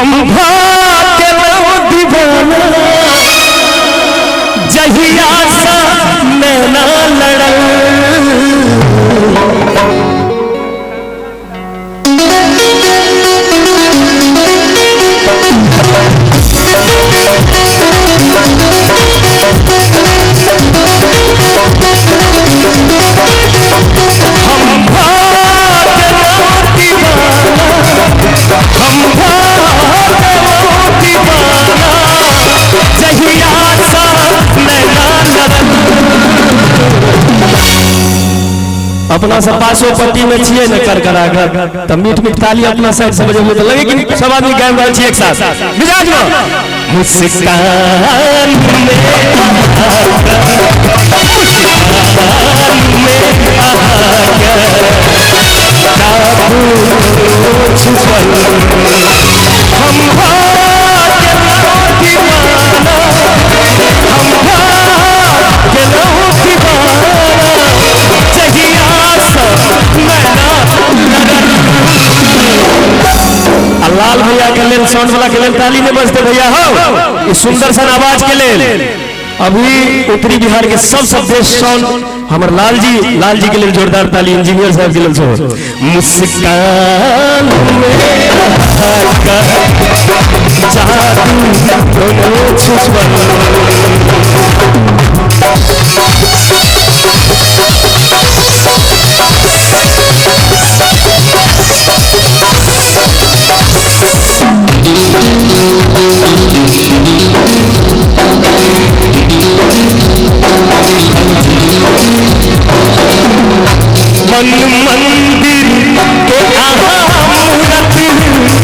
हम भागलो दीवाना जहिया सा नैना लड़ल अपना सब पासो पट्टी में छिए न कर करा कर तब मीठ मीठ ताली अपना साइड से बजे तो लगे कि सब आदमी गायब रहे छी एक साथ मिजाज में मुस्कान लाल भैया के लेल साउंड वाला के लेल ताली में बजते भैया हो इस सुंदर सन आवाज के लेल अभी उत्तरी बिहार के सब बेस्ट साउंड हमारे लाल जी के लिए जोरदार ताली इंजीनियर साहब के लिए सो मुस्कान मन मंदिर के आमूरत हमने मुझको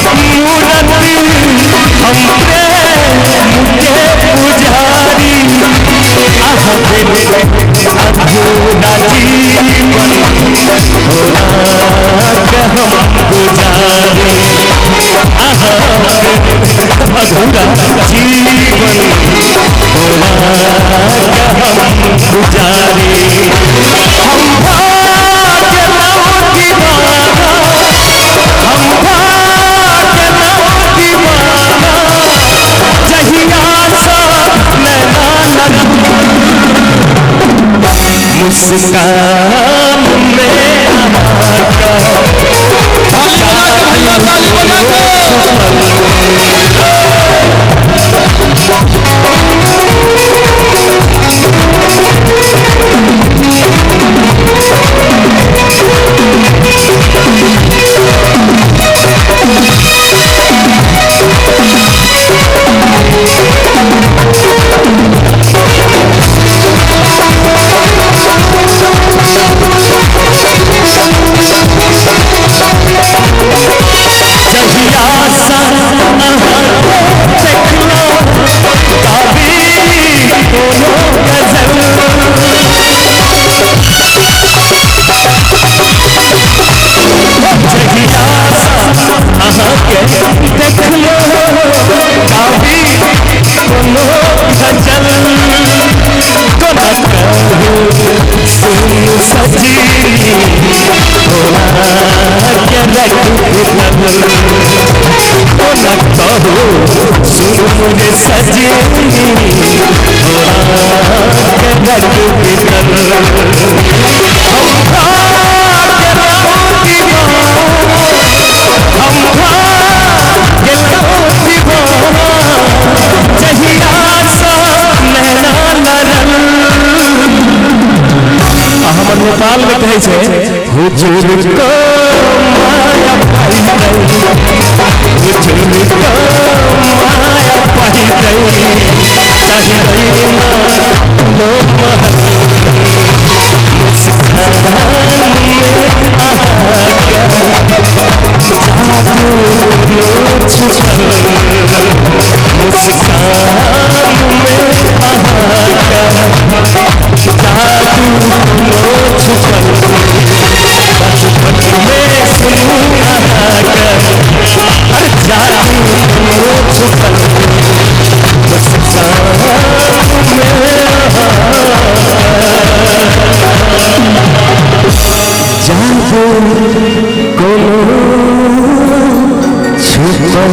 पुजारी मन मंदिर के आमूरत हमने मुझे पुजारी अधूरा जीवन मुस्कान नेपाल में कहे छे हुजूर को माया पाई गई हुजूर को माया पाई गई चाहिए लो जादू कोनो छुपा